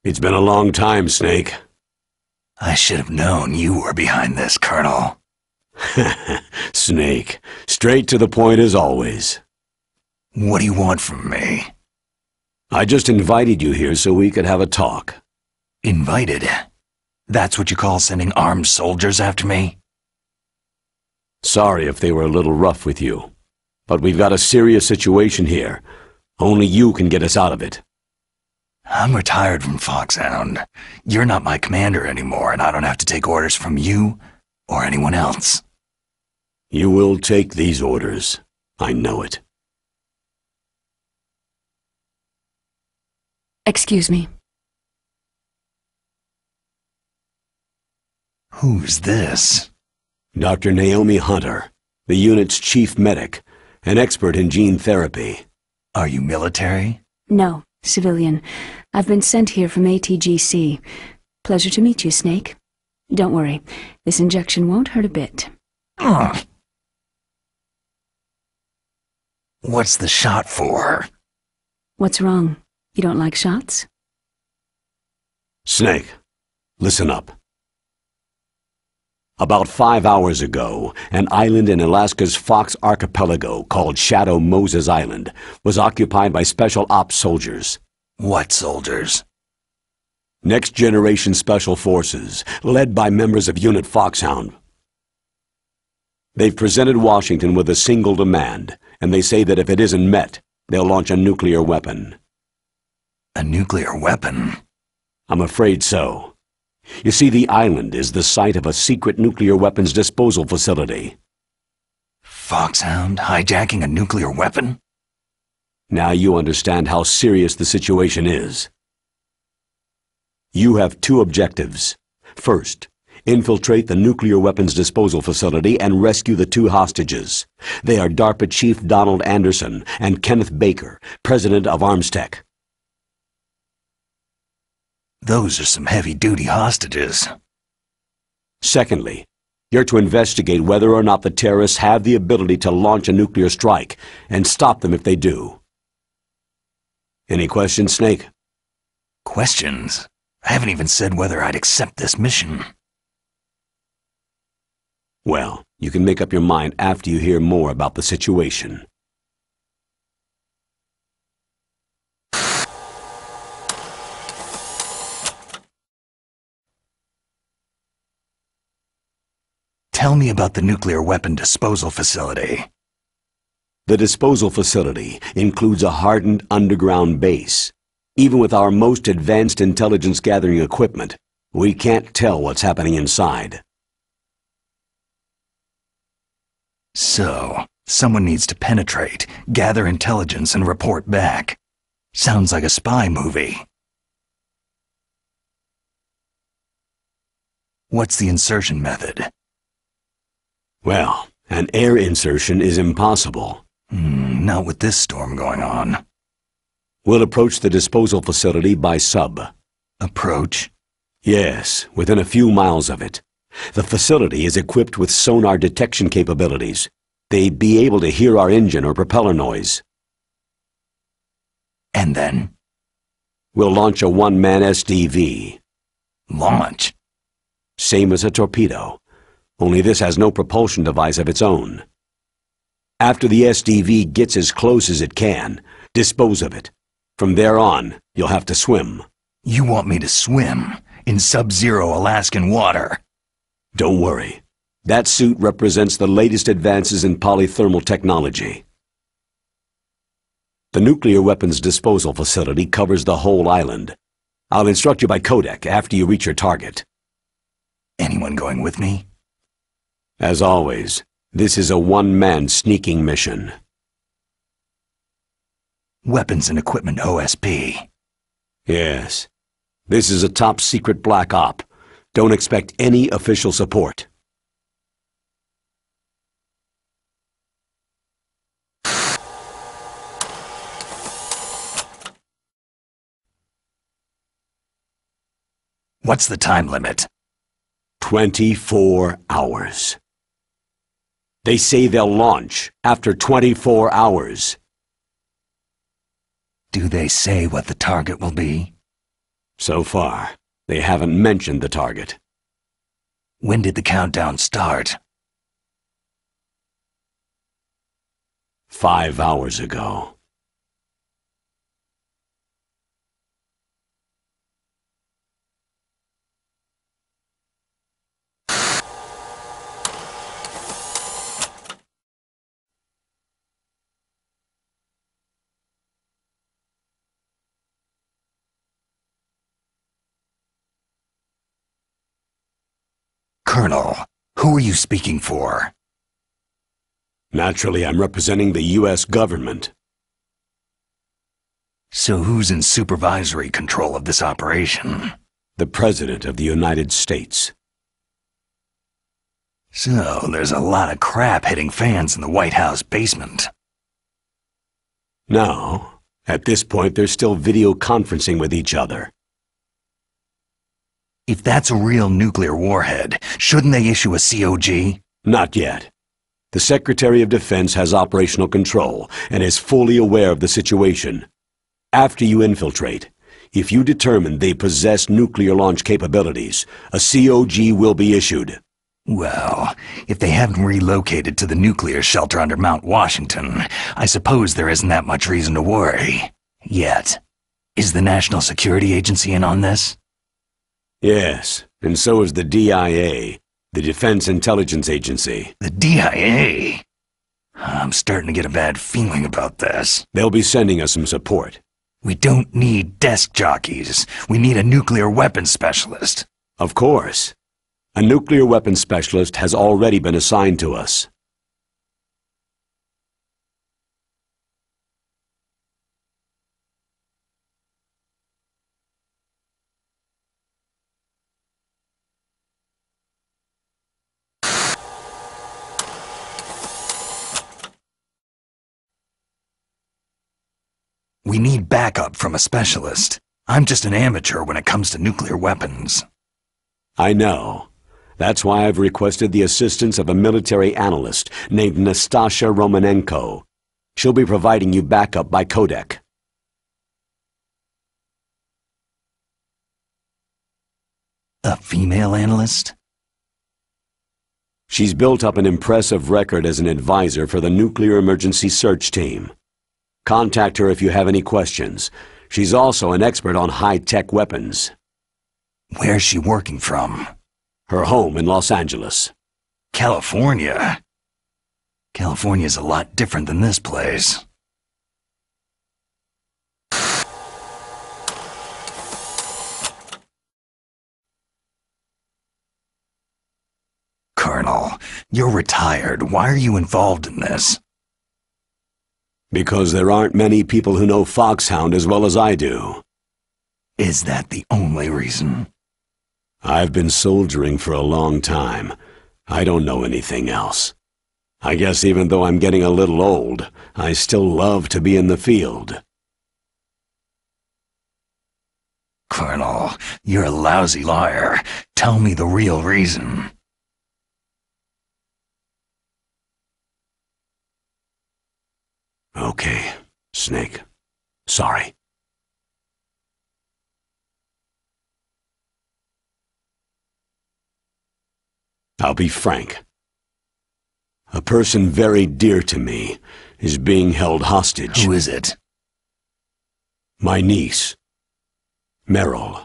It's been a long time, Snake. I should have known you were behind this, Colonel. Snake, straight to the point as always. What do you want from me? I just invited you here so we could have a talk. Invited? That's what you call sending armed soldiers after me? Sorry if they were a little rough with you, but we've got a serious situation here. Only you can get us out of it. I'm retired from Foxhound. You're not my commander anymore, and I don't have to take orders from you or anyone else. You will take these orders. I know it. Excuse me. Who's this? Dr. Naomi Hunter, the unit's chief medic, an expert in gene therapy. Are you military? No, civilian. I've been sent here from ATGC. Pleasure to meet you, Snake. Don't worry, this injection won't hurt a bit. What's the shot for? What's wrong? You don't like shots? Snake, listen up. About 5 hours ago, an island in Alaska's Fox Archipelago called Shadow Moses Island was occupied by Special Ops soldiers. What soldiers? Next Generation Special Forces, led by members of Unit Foxhound. They've presented Washington with a single demand, and they say that if it isn't met, they'll launch a nuclear weapon. A nuclear weapon? I'm afraid so. You see, the island is the site of a secret nuclear weapons disposal facility. Foxhound hijacking a nuclear weapon? Now you understand how serious the situation is. You have two objectives. First, infiltrate the nuclear weapons disposal facility and rescue the two hostages. They are DARPA Chief Donald Anderson and Kenneth Baker, President of Armstech. Those are some heavy-duty hostages. Secondly, you're to investigate whether or not the terrorists have the ability to launch a nuclear strike and stop them if they do. Any questions, Snake? Questions? I haven't even said whether I'd accept this mission. Well, you can make up your mind after you hear more about the situation. Tell me about the nuclear weapon disposal facility. The disposal facility includes a hardened underground base. Even with our most advanced intelligence gathering equipment, we can't tell what's happening inside. So, someone needs to penetrate, gather intelligence, and report back. Sounds like a spy movie. What's the insertion method? Well, an air insertion is impossible. Not with this storm going on. We'll approach the disposal facility by sub. Approach? Yes, within a few miles of it. The facility is equipped with sonar detection capabilities. They'd be able to hear our engine or propeller noise. And then? We'll launch a one-man SDV. Launch? Same as a torpedo. Only this has no propulsion device of its own. After the SDV gets as close as it can, dispose of it. From there on, you'll have to swim. You want me to swim in sub-zero Alaskan water? Don't worry. That suit represents the latest advances in polythermal technology. The nuclear weapons disposal facility covers the whole island. I'll instruct you by codec after you reach your target. Anyone going with me? As always, this is a one-man sneaking mission. Weapons and equipment OSP. Yes. This is a top-secret black op. Don't expect any official support. What's the time limit? 24 hours. They say they'll launch after 24 hours. Do they say what the target will be? So far, they haven't mentioned the target. When did the countdown start? 5 hours ago. Colonel, who are you speaking for? Naturally, I'm representing the U.S. government. So who's in supervisory control of this operation? The President of the United States. So there's a lot of crap hitting fans in the White House basement. No. At this point, they're still video conferencing with each other. If that's a real nuclear warhead, shouldn't they issue a COG? Not yet. The Secretary of Defense has operational control and is fully aware of the situation. After you infiltrate, if you determine they possess nuclear launch capabilities, a COG will be issued. Well, if they haven't relocated to the nuclear shelter under Mount Washington, I suppose there isn't that much reason to worry. Yet. Is the National Security Agency in on this? Yes, and so is the DIA, the Defense Intelligence Agency. The DIA? I'm starting to get a bad feeling about this. They'll be sending us some support. We don't need desk jockeys. We need a nuclear weapons specialist. Of course. A nuclear weapons specialist has already been assigned to us. We need backup from a specialist. I'm just an amateur when it comes to nuclear weapons. I know. That's why I've requested the assistance of a military analyst named Nastasha Romanenko. She'll be providing you backup by codec. A female analyst? She's built up an impressive record as an advisor for the Nuclear Emergency Search Team. Contact her if you have any questions. She's also an expert on high-tech weapons. Where's she working from? Her home in Los Angeles. California? California's a lot different than this place. Colonel, you're retired. Why are you involved in this? Because there aren't many people who know Foxhound as well as I do. Is that the only reason? I've been soldiering for a long time. I don't know anything else. I guess even though I'm getting a little old, I still love to be in the field. Colonel, you're a lousy liar. Tell me the real reason. Okay, Snake. Sorry. I'll be frank. A person very dear to me is being held hostage. Who is it? My niece, Meryl.